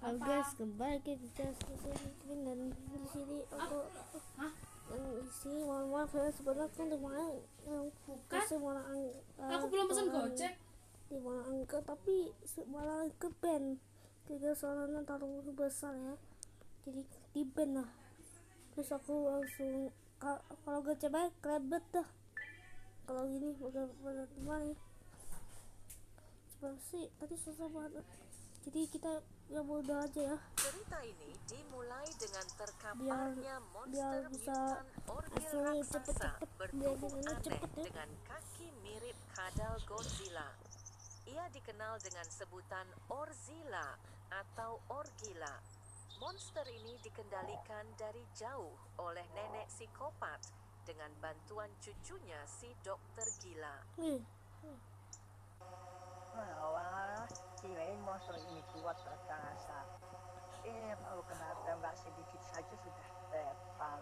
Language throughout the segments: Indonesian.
Halo guys, kembali kita dan di sini aku dan di sini mohon maaf ya sebenarnya kan kemarin kasih Aku belum pesan Gojek. di mana angka tapi malah ke band tiga soalnya taruh besar ya, jadi di band lah. Terus aku langsung kalau gak coba kelebet dah kalau gini udah kemarin sih tadi susah banget, jadi kita ya bodoh aja ya. Cerita ini dimulai dengan biar terkaparnya biar monster bisa mutan orgil hasilnya raksasa cepet-cepet, biar bertubuh hasilnya aneh cepet ya. dengan kaki mirip kadal Godzilla. Ia dikenal dengan sebutan Orzilla atau Orgila. Monster ini dikendalikan dari jauh oleh nenek psikopat dengan bantuan cucunya si dokter gila. Wah, kirain monster ini kuat perkasa. Baru kena tembak sedikit saja sudah tepal.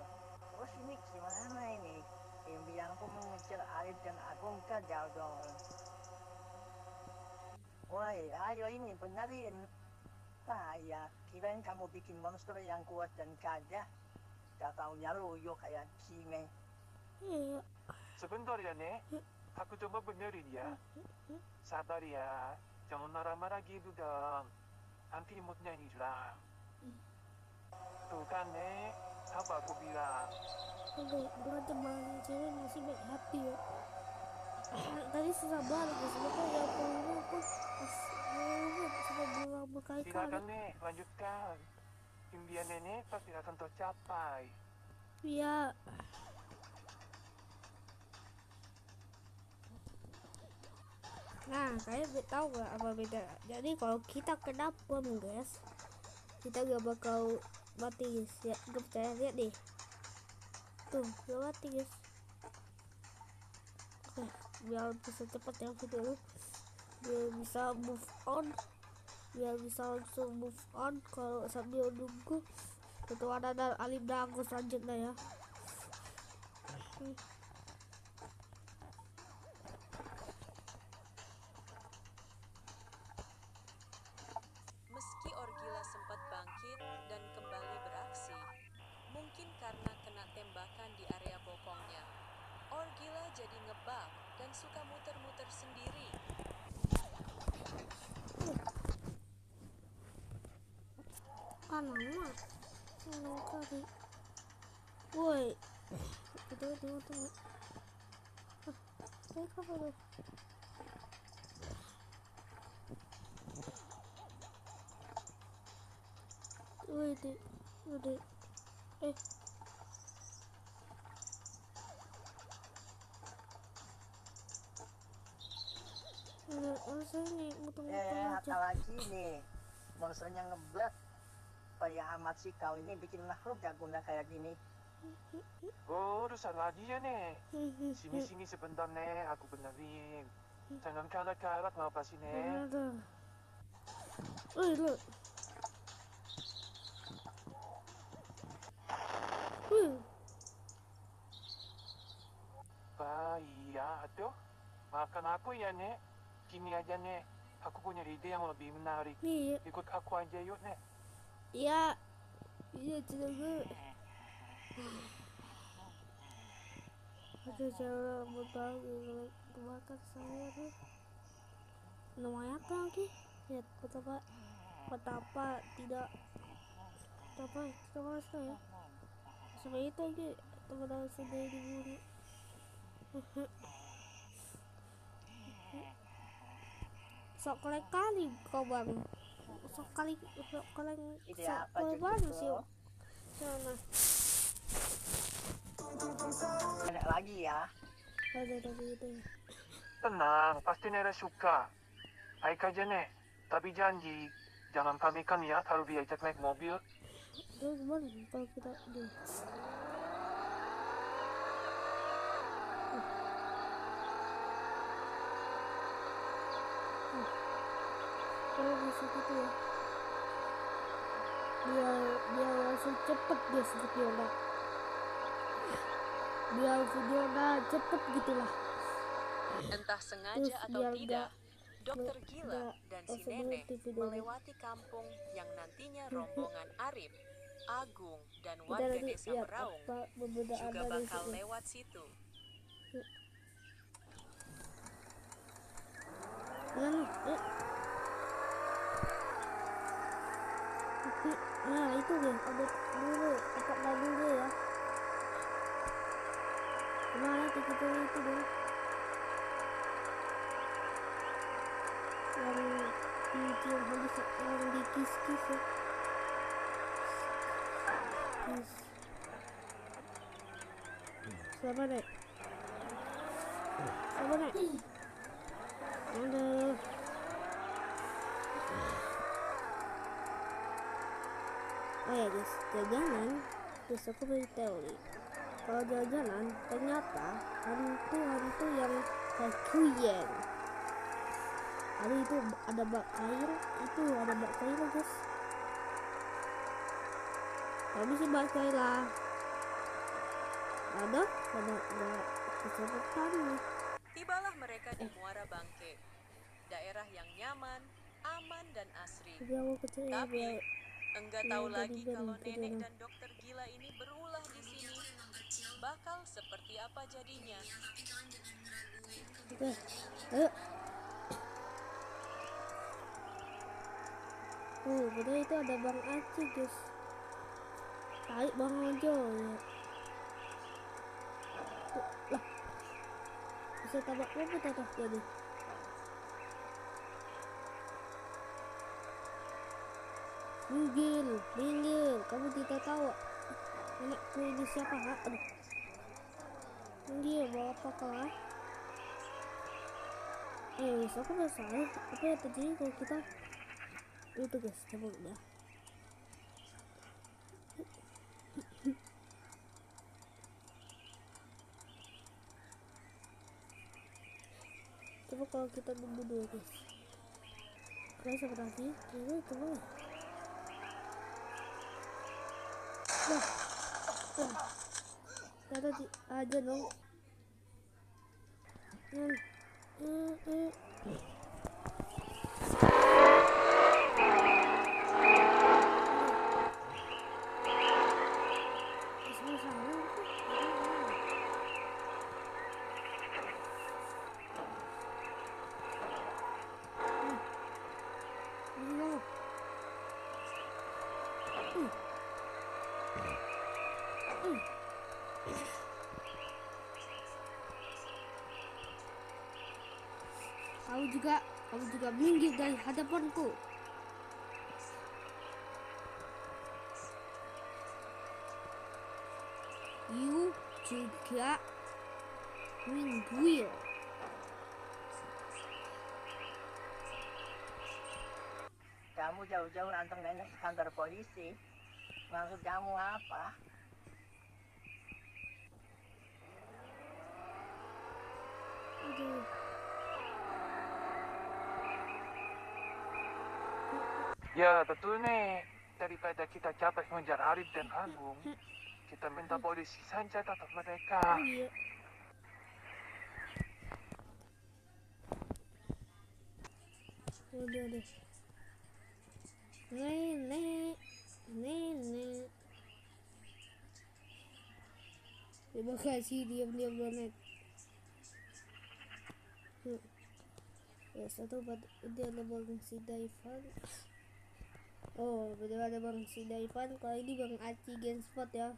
Terus ini gimana ini? Impianku mengejar air dan agung gagal dong. Woi, ayo ini benerin. Ya, kirain kamu bikin monster yang kuat dan gagah. Gak taunya loyo kayak Kime. Iya. Sebentar ya, Nek. Aku coba benerin ya. Sabar ya. Jangan marah-marah gitu dong. Nanti moodnya hilang. Tuh kan, Nek. Apa aku bilang? Aduh, bukan teman cewek masih baik hati ya. Tadi susah banget ya, sebenarnya ya perlu aku sudah bilang berkali-kali. Silakan, Nek. Lanjutkan. Impian Nenek pasti akan tercapai. Iya. Nah, kalian tahu gak apa beda? Jadi kalau kita kena bom guys, kita gak bakal mati guys. Ya, gak percaya, lihat deh. Tuh, gak mati guys. Oke, biar bisa cepat ya video, biar bisa move on, biar bisa langsung move on kalau sambil nunggu ketuaan dan alim dago selanjutnya ya. Meski Orgila sempat bangkit dan kembali beraksi, mungkin karena kena tembakan di area bokongnya, Orgila jadi ngebug dan suka muter-muter sendiri. Lama kali. Woi, tunggu. Apa tuh? Udah. Ini muter-muter aja. Apalagi nih, monsternya ngeblek. Kayak amat sih kau ini bikin makhluk gak guna kayak gini. Oh, rusak lagi ya, Nek. Sini sebentar, Nek. Aku benerin. Jangan karat-karat ngapa sih, Nek? Lu. Iya, tuh. Maafkan aku ya, Nek. Gini aja, Nek. Aku punya ide yang lebih menarik. Nih, Ikut aku aja yuk, Nek. iya tidak gue. Oke, cara berbagi kebakar saya tuh namanya apa lagi? Lihat betapa tidak saya sampai itu lagi teman sudah dibunuh. Sok kali kau bang, sok kali Ide apa baru juga? sih sana. Enak lagi ya. Ada gitu ya. Tenang, pasti Nera suka. Baik aja, Nek. Tapi janji, jangan pamikan ya kalau diajak naik mobil. Terus gimana kalau kita deh? Kalau bisa gitu ya, biar langsung cepet guys videonya, biar videonya cepet gitulah. Entah sengaja Terus atau biar tidak, Dokter Gila dan si nenek berhenti videonya. melewati kampung yang nantinya rombongan Arif, Agung, dan Kita warga nanti desa lihat Meraung apa perbedaan juga dari bakal situ. lewat situ. Nah itu deh, ada dulu tempat lagunya ya. Kemana tiket itu deh? Yang habis yang di kis-kis ya. Kis. Selamat naik. Selamat naik. Aduh. Oh ya guys, jajanan terus aku beritahu nih, kalau jajanan ternyata hantu-hantu yang kayak kuyen. Ada itu, ada bak kail, itu ada bak kail guys. Tapi si bak kail lah ada keselamatan nih. Tibalah mereka di Muara Bangke, daerah yang nyaman, aman, dan asri. Jadi aku kecil ya, Tapi biar enggak Iya, tahu jadi lagi band kalau gitu nenek nah. dan dokter gila ini berulah di sini, bakal seperti apa jadinya. Oke, ayo. Betul itu ada Bang Aci guys. Tarik Bang Ojo ya. Tuh, lah. Bisa tabak apa tadi jadi? Minggir, kamu tidak tahu nenekku ini siapa kak? Aduh. Minggir, bawa apa kak? Aku udah salah. Apa yang terjadi kalau kita itu guys, coba udah. Coba kalau kita nunggu dulu guys. Kalian seperti ini, coba. Kata aja dong. Kamu juga minggir dari hadapanku. You juga minggir. Kamu jauh-jauh nantang nenek ke kantor polisi. Maksud kamu apa? Aduh. Ya betul nih. Daripada kita capek mengejar Arif dan Agung, kita minta polisi saja tangkap mereka. Oh iya. Udah deh. Nenek. Terima kasih diam-diam banget. Ya satu buat dia ada Bang si Daivan. Oh betul ada Bang si Daivan. Kalau ini Bang Aci Genspot ya.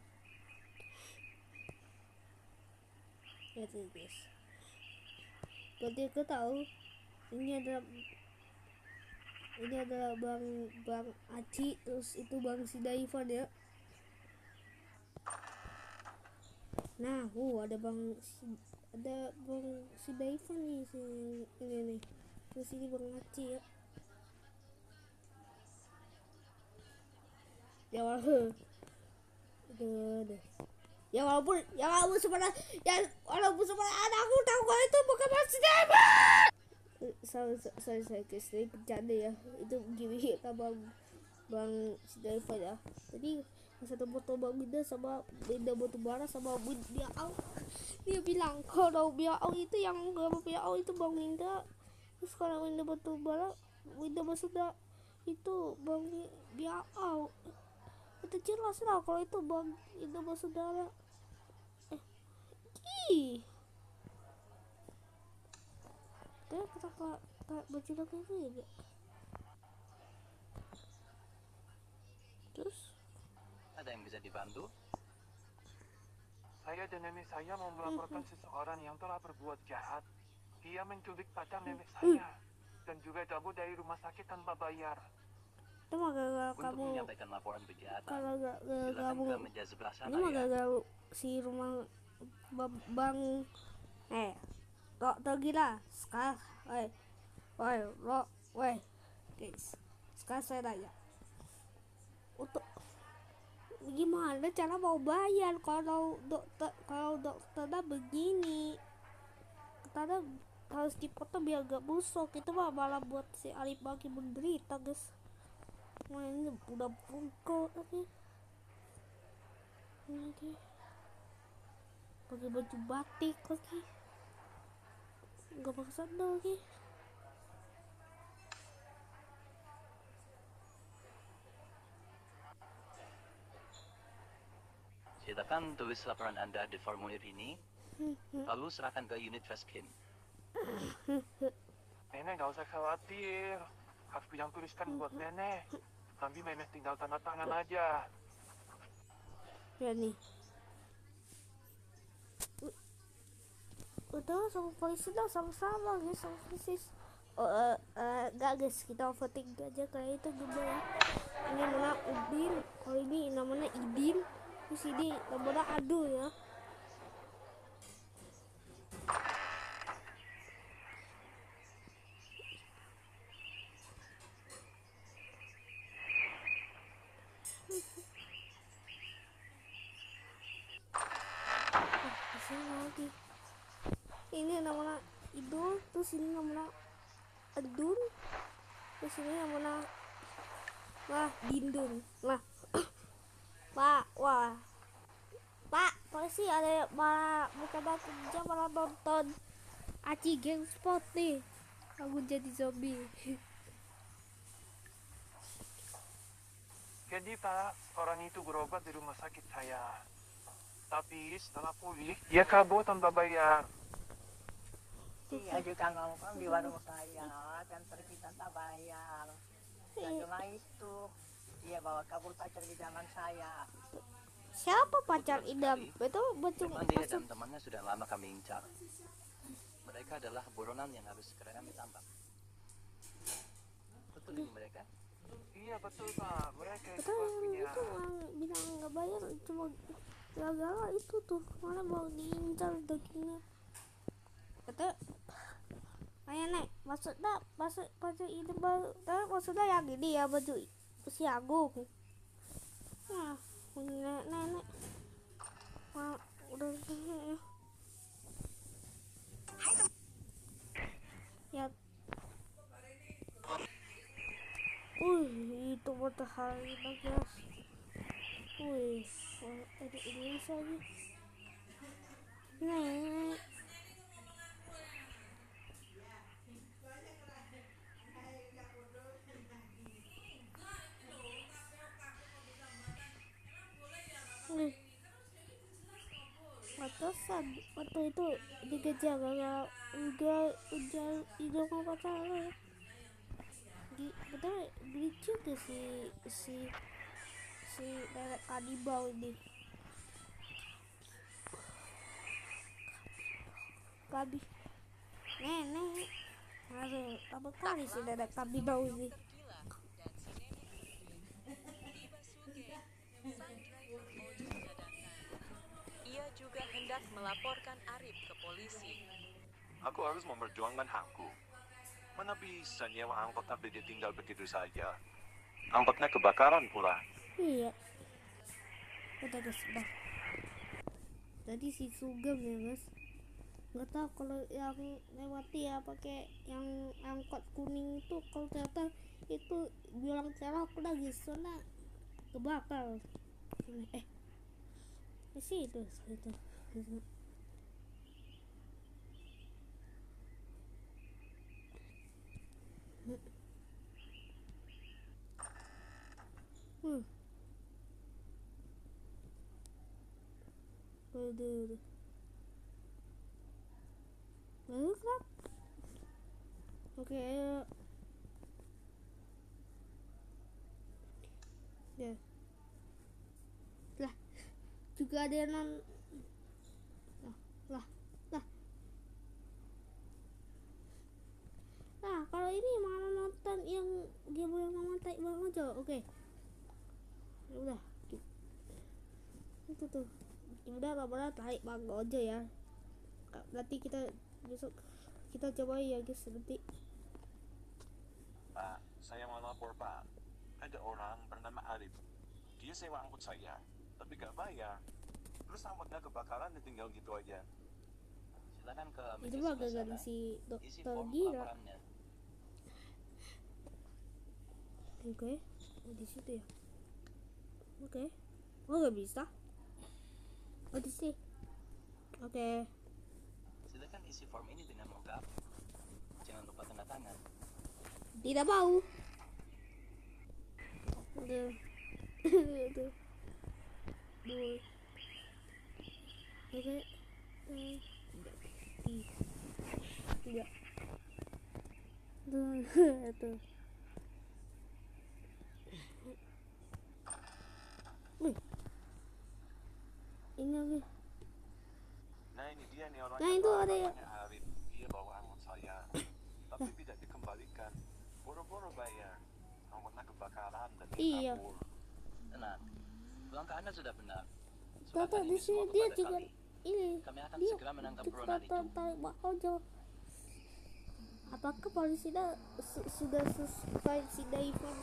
Ya tuh guys. Berarti aku tahu ini adalah Bang Aci, terus itu Bang si Daivan ya. Nah, ada Bang si Daivan nih, ini nih. Terus ini Bang Aci ya. Ya walaupun sebenarnya aku tahu kalau itu bukan Bang si Daivan. Sorry guys, ini bercanda ya. Itu gini sama Bang si Daivan ya. Jadi satu foto Bang Binda sama Binda Batubara sama Biao. Dia bilang kalau Biao itu yang gak Biao itu Bang Binda Terus kalau Winda Batubara, Winda Basudara itu Bang Biau, itu jelas lah kalau itu Bang Winda Basudara. Ih, kita kayak baju lagi ya. Terus Ada yang bisa dibantu? Saya dan nenek saya mau melaporkan seseorang yang telah berbuat jahat. Dia menculik pacar nenek saya dan juga cabut dari rumah sakit tanpa bayar. itu mah gara-gara Untuk kamu, menyampaikan laporan kejahatan, kalau gara-gara silakan kamu, ke meja sebelah sana ini mah ya. gara-gara si rumah Bang Dokter Gila. Sekarang guys, sekarang saya tanya, untuk gimana cara mau bayar kalau dokternya begini? Kita harus dipotong biar gak busuk. Itu mah malah buat si Alif makin menderita guys. Wah, ini udah pukul lagi pakai baju batik lagi, gak pakai sandal lagi. Silakan tulis laporan Anda di formulir ini, lalu serahkan ke unit Fastkin. Nenek nggak usah khawatir. Aku yang tuliskan buat nenek. Nanti nenek tinggal tanda tangan aja. Ya nih, udah sama polisi dah, sama-sama guys, sama polisi. Gak guys, kita overtake aja kayak itu juga ya. Ini namanya Udin, kalau ini namanya Idin, terus ini namanya Adu ya. Lagi ini namanya Idul, terus ini namanya Adun, terus ini namanya Dindun. Pak polisi ada malah bukan kerja, malah nonton Aci Gang Spot nih. Aku jadi zombie. Jadi Pak, orang itu berobat di rumah sakit saya. Tapi setelah pulih, dia kabur tanpa bayar. Iya juga ngomong di warung saya dan pergi tanpa bayar. Dan cuma itu dia bawa kabur pacar di zaman saya. Siapa pacar idam? Betul betul. Memang dia dan temannya sudah lama kami incar. Mereka adalah buronan yang harus segera kami tangkap. Betul ini mereka? Iya betul Pak, mereka itu Betul, pelakunya. itu yang bilang nggak bayar cuma gara-gara itu tuh, malah mau diincar dagingnya. Kata kayak nek maksudnya baju ini baru, tapi maksudnya yang ini ya baju si Agung. Nah, nenek udah ya. Itu matahari bagus. Ada Indonesia lagi. Nek. Pantesan waktu itu dikejar gara udah hidung apa salah. Betul lucu tuh si nenek kanibal ini. Kabi nenek aduh apa kali si nenek kanibal ini. Ia juga hendak melaporkan Arif ke polisi. Aku harus memperjuangkan hakku. Mana bisa nyewa angkot tapi dia tinggal begitu saja. Angkotnya kebakaran pula. Iya. Udah guys, udah. Tadi si Sugeng ya guys. Nggak tahu kalau yang lewati ya pakai yang angkot kuning itu, kalau ternyata itu bilang celak udah guys, soalnya kebakar. Sih itu. Hmm. Aduh. Lalu kenapa? Oke, ayo. Ya. Lah, juga ada yang lah. Nah, kalau ini malah nonton yang game yang mama tarik bang aja. Oke. Ya udah. Itu tuh. Ya udah lama tarik bang aja ya. Nanti kita besok kita coba ya guys nanti. Pak, saya mau lapor Pak. Ada orang bernama Arif. Dia sewa angkot saya, tapi gak bayar. Terus angkotnya kebakaran ditinggal gitu aja. Silakan ke Itu meja mah sebelah gara-gara sana. si Isi dokter form gila. laporannya. Oke. Oh, di situ ya. Oke. Oh, nggak bisa. Oh, di sini. Oke. Silakan isi form ini dengan lengkap. Jangan lupa tanda tangan. Tidak mau. Udah. Tuh. Dua. Oke. Tiga. Tuh. Wih. Ini lagi. Nah ini dia nih orangnya. Nah, itu Pak. ada ya. Namanya Arif. Dia bawa angkot saya, tapi tidak dikembalikan. Boro-boro bayar. Angkotnya kebakaran dan Iya. kabur. Tenang. Langkah Anda sudah benar. Tata Serahkan di ini semua sini dia kepada juga kami. ini. Kami akan Dia segera menangkap kita buronan itu. tarik ojo. Apakah polisi sudah subscribe si Daivan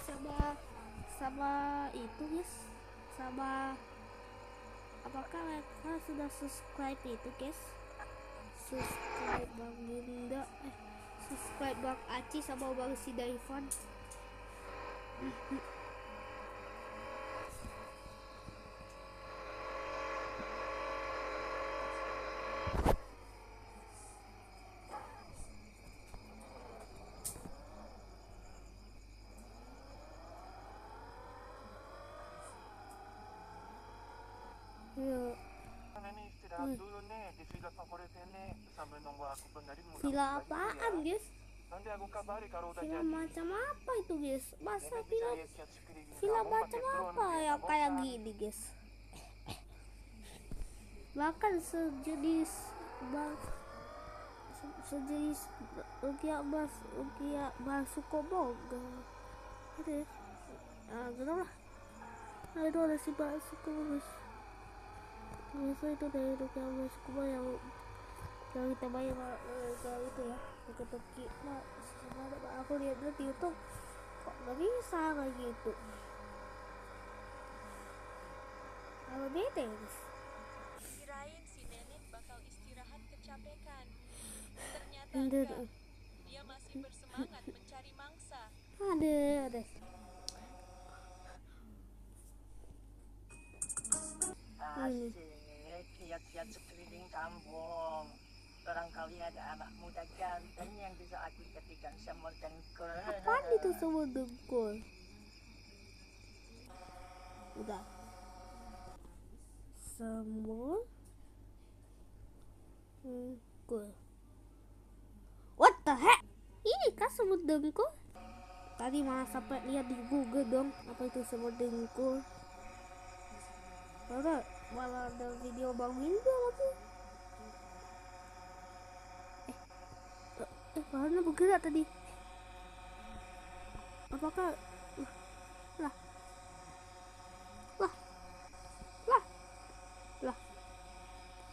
sama itu guys? Sama apakah mereka sudah subscribe itu guys? Subscribe Bang Bunda, subscribe Bang Aci sama Bang si Daivan. Ya, Nenek istirahat dulu nih di villa favorit ini sambil nunggu aku benerin mudah villa lagi apaan ya. guys? Nanti aku kabari kalau udah Villa jadi. macam apa itu guys? Masa Nenek bisa villa lihat sekeliling villa kamu macam pakai drone apa nih, yang nggak kayak bosan. gini guys? Bahkan sejenis sejenis ukia basuko boga ada ya? Gitu lah. Nah, itu ada si basuko guys. Biasa itu dari ukia basuko yang kita bayar kalau itu ya ke Toki. Nah, sama ada aku lihat di YouTube kok nggak bisa kayak gitu. Kalau bete guys. Kirain si nenek bakal istirahat kecapekan. Ternyata Aduh, enggak. Dia masih bersemangat mencari mangsa. ada. Asik, lihat-lihat sekeliling kampung. Barangkali ada anak muda ganteng yang bisa aku jadikan semur dengkul. Apaan itu semua dengkul? Udah. Semua dengkul. What the heck? Ini kan semut dengkul? Tadi malah sampai lihat di Google dong apa itu semut dengkul. Malah ada video Bang Winda lagi. Bahannya bergerak tadi. Apakah lah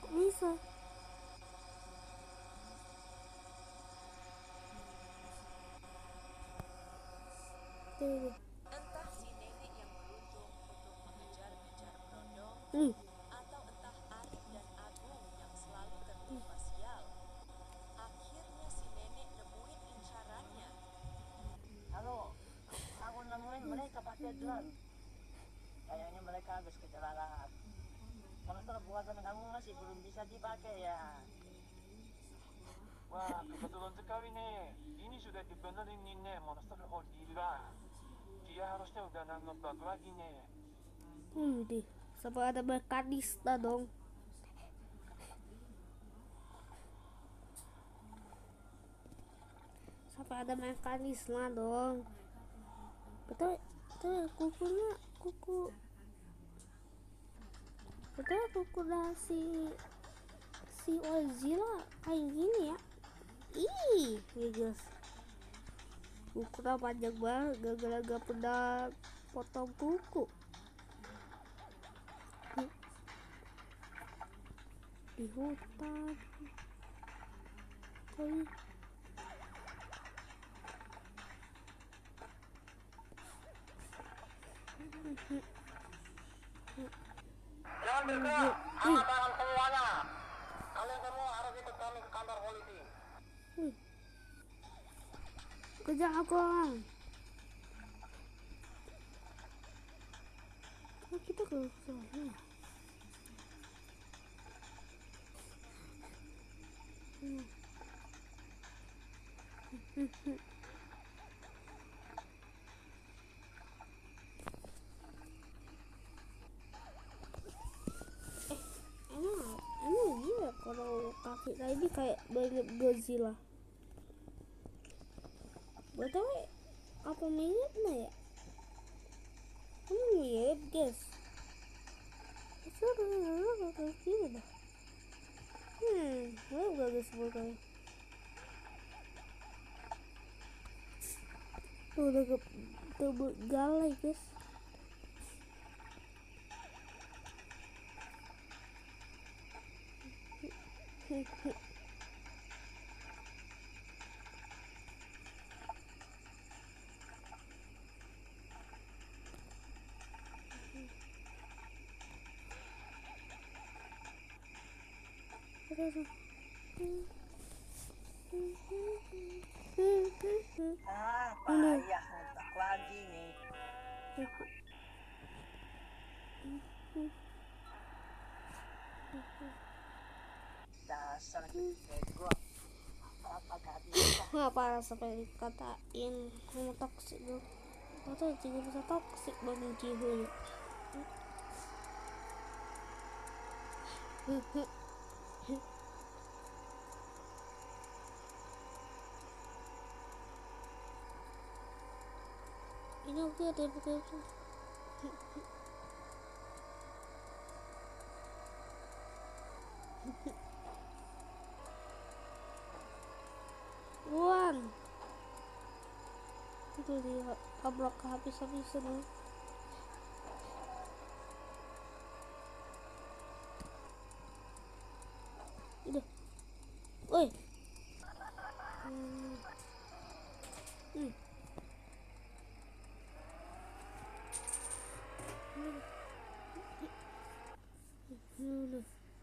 kok bisa? Tuh. Entah si nenek yang beruntung untuk mengejar-ngejar berondong, atau entah Arif dan Agung yang selalu tertimpa sial. Akhirnya si nenek nemuin incarannya. Halo, aku nemuin mereka pakai drone. Kayaknya mereka habis kecelakaan. Monster buatan kamu masih belum bisa dipakai ya. Wah, kebetulan sekali nih. Ini sudah dibenerin nih, monster Orgila. Dia harus Indonesia udah nggak ngebug lagi nih. Deh, sampai ada mekanisme dong. Sampai ada mekanisme dong. Betul, betul kukunya kuku si Ozila kayak gini ya. Ih, ya guys. Kukunya panjang banget gara-gara gak pernah potong kuku. Di hutan. Jangan bergerak, aman semuanya. Kalian semua harus ikut kami ke kantor polisi. Kejar aku orang. Kita ke sana. Emang iya kalau kaki tadi kayak banyak Godzilla. BTW apa miripnya ya? Mirip guys. Itu ada kaki dah. Bagus banget. Tuh udah galai guys. Payah ngetak lagi nih. Dasar bego. Apa gak bisa? Parah sampai dikatain kamu toksik dong. Atau juga bisa toksik bagi Jihoon. Ini oke deh betul. Luan itu dia tabrak habis-habisan ya. Udah woi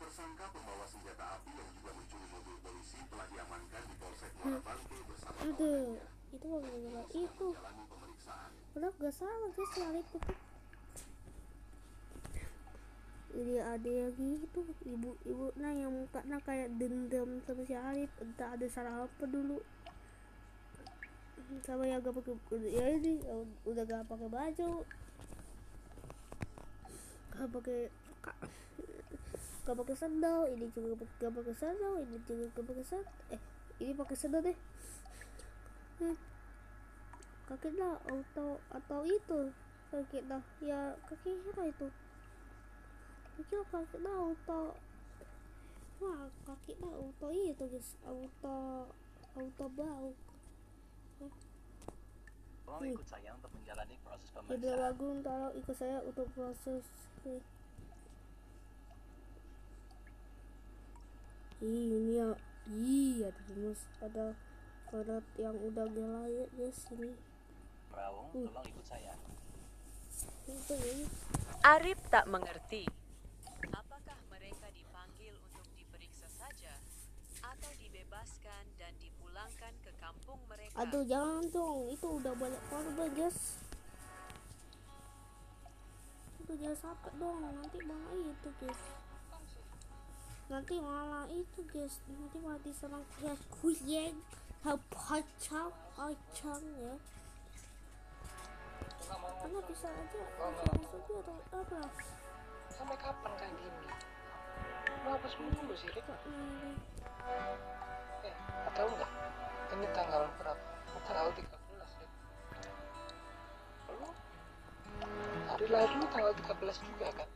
Tersangka pembawa senjata api yang juga mencuri mobil polisi telah diamankan di Polsek Muara Bangke bersama aduh itu mobil itu menjalani pemeriksaan. udah gak salah guys lari itu tuh. Ini ada yang gitu ibu nah yang mukanya kayak dendam sama si Arif, entah ada salah apa dulu sama yang gak pakai ya ini udah gak pakai baju, gak pakai sandal, ini juga gak pakai sandal, ini juga gak pakai sandal, ini pakai sandal deh. Kaki dah atau itu kaki dah ya kaki apa itu kaki dah auto kaki dah auto itu guys auto bau. Tolong ikut saya untuk menjalani proses Tidak pemeriksaan. Bagung tolong ikut saya untuk proses. Ini ya iya terus ada karet yang udah gelai guys ini. Rawung, tolong ikut saya. Itu ini. Arif tak mengerti. Apakah mereka dipanggil untuk diperiksa saja atau dibebaskan dan dipulangkan ke kampung mereka? Aduh jangan dong, itu udah banyak korban guys. Itu jangan sampai dong, nanti malah itu guys. Nanti malah itu guys, nanti malah diserang kayak kucing, kacang ya. Karena bisa aja Oh, bisa disuruh atau apa. Sampai kapan kayak gini? Lu apa mulu sih, Rik? Tahu nggak? Ini tanggal berapa? Tanggal 13, Rik. Lu hari lahir lu tanggal 13 juga kan?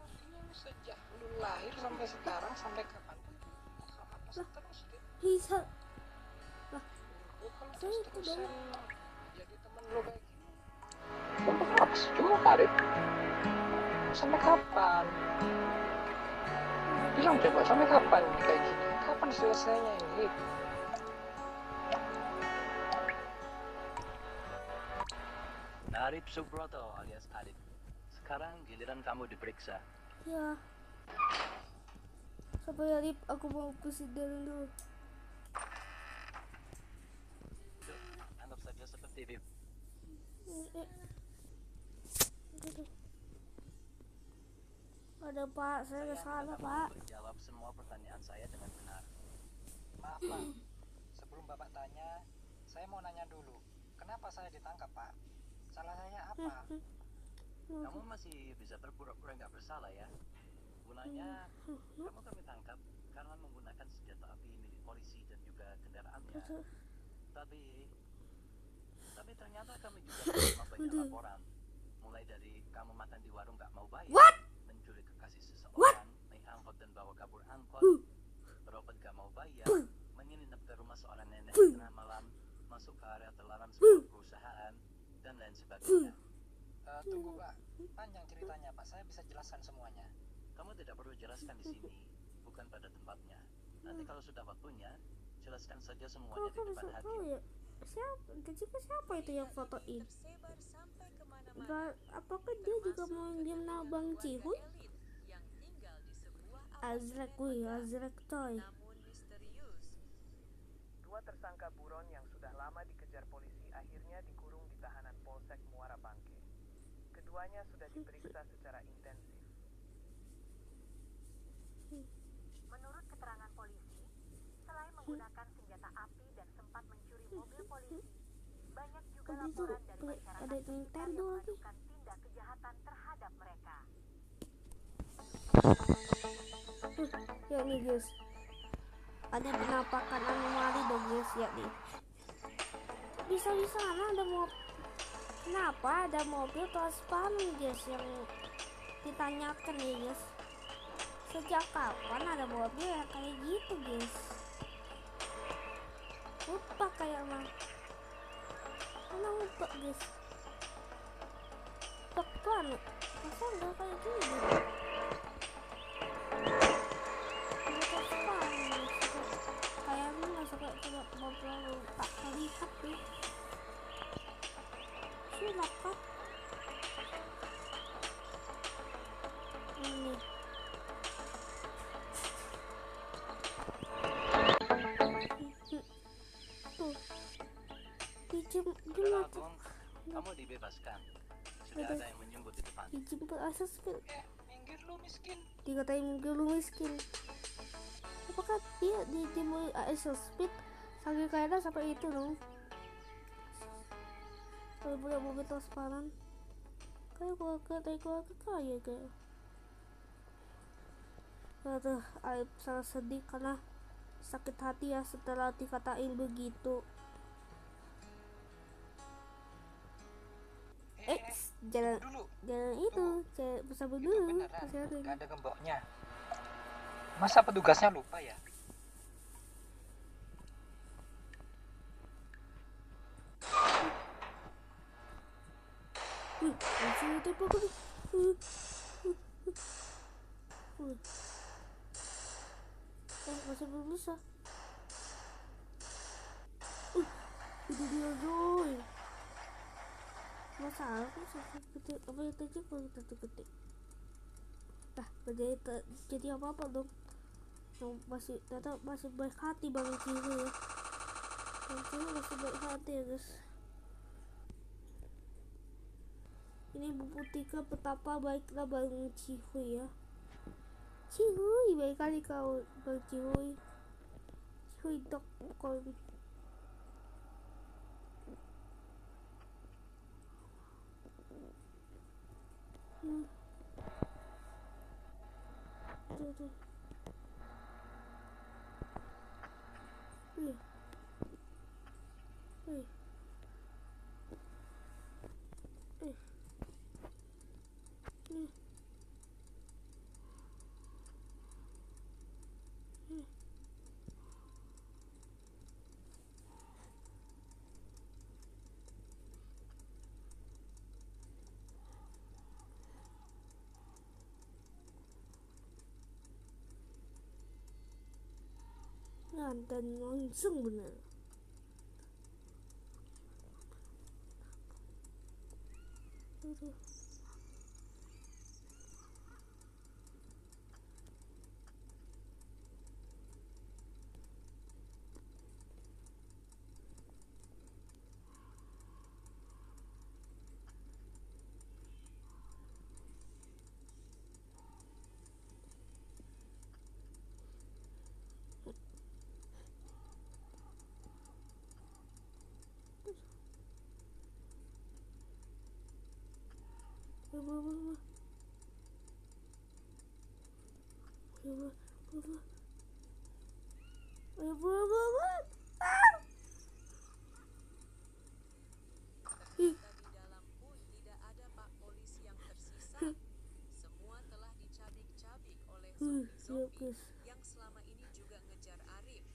Artinya lu sejak lu lahir sampai sekarang, sampai kapan? Terus, Rik. Bisa lah. Lu kalau Saya itu terus-terusan jadi temen lu kayak gini, lu bakal apa sih juga, Rik? Sampai kapan? Bilang coba, sampai kapan nih kayak gini? Kapan selesainya ini? Arif Subroto alias Arif. Sekarang giliran kamu diperiksa. Ya. Sampai Arif, aku mau presiden dulu. Anggap saja seperti Bib. Ada Pak, saya nggak salah Pak. Jawab semua pertanyaan saya dengan benar. Maaf Pak, sebelum Bapak tanya, saya mau nanya dulu. Kenapa saya ditangkap Pak? Salah saya apa? Kamu masih bisa berpura-pura nggak bersalah ya. Mulanya kamu kami tangkap karena menggunakan senjata api milik polisi dan juga kendaraannya. Tapi ternyata kami juga menerima banyak laporan. Mulai dari kamu makan di warung nggak mau bayar, menculik kekasih seseorang, naik angkot dan bawa kabur angkot, berobat nggak mau bayar, menginap ke rumah seorang nenek tengah malam, masuk ke area terlarang sebuah perusahaan, dan lain sebagainya. Tunggu Pak, panjang ceritanya Pak, saya bisa jelaskan semuanya. Kamu tidak perlu jelaskan di sini, bukan pada tempatnya. Nanti kalau sudah waktunya, jelaskan saja semuanya di depan hakim. Ya? Siapa itu yang fotoin? Apakah dia juga mau mengenal Bang Cihuy? Azrek coy. Dua tersangka buron yang sudah lama dikejar polisi akhirnya dikurung di tahanan Polsek Muara Bangke. Keduanya sudah diperiksa secara intensif. Menurut keterangan polisi, selain menggunakan senjata api dan sempat mencuri mobil polisi, banyak juga laporan dari masyarakat sekitar yang melakukan tindak kejahatan terhadap mereka. Ya nih guys, ada penampakan anomali dong guys ya nih. Bisa ada kenapa ada mobil transparan guys yang ditanyakan nih guys. Sejak kapan ada mobil yang kayak gitu guys? Lupa kayak mah. Mana lupa guys? Lupa banget. Masa enggak kayak gini? Kayaknya nggak suka mobil tak terlihat tuh. Silakan. Ini. Tuh. Udah, Bung, kamu dibebaskan. Sudah ada yang menjemput di depan. Dijemput asas pil. Minggir lu miskin. Dikatain minggir lu miskin. Apakah dia dijemput asas speed sampai kayaknya sampai itu dong? Kalau punya mobil transparan kayak keluarga kaya kayak. Aduh, Aib sangat sedih karena sakit hati ya setelah dikatain begitu. Jangan itu, jangan bersabar dulu. Beneran, gak ada gemboknya. Masa petugasnya lupa ya? Masih itu apa nih? Masih belum bisa. Itu dia Zoy. Masalah aku gede apa yang terjadi kalau kita gede. Nah, jadi apa dong? Masih baik hati Bang Cihuy ya. Bang Cihuy masih baik hati ya guys. Ini membuktikan betapa baiklah Bang Cihuy ya. Cihuy, baik kali kau Bang Cihuy. Cihuy dok kau. Tuh. Dan langsung bener. Di dalam pun tidak ada pak polisi yang tersisa. Semua telah dicabik-cabik oleh zombie yang selama ini juga ngejar Arif.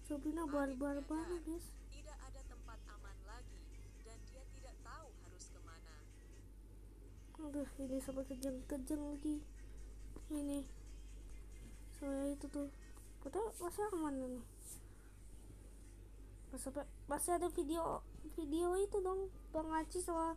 Zombie-nya barbar banget, guys. Tidak ada tempat aman lagi dan dia tidak tahu harus kemana. Aduh, ini sampai kejang-kejang lagi. Ini saya itu tuh padahal masih aman ini. Masih ada video itu dong, Bang Aci sama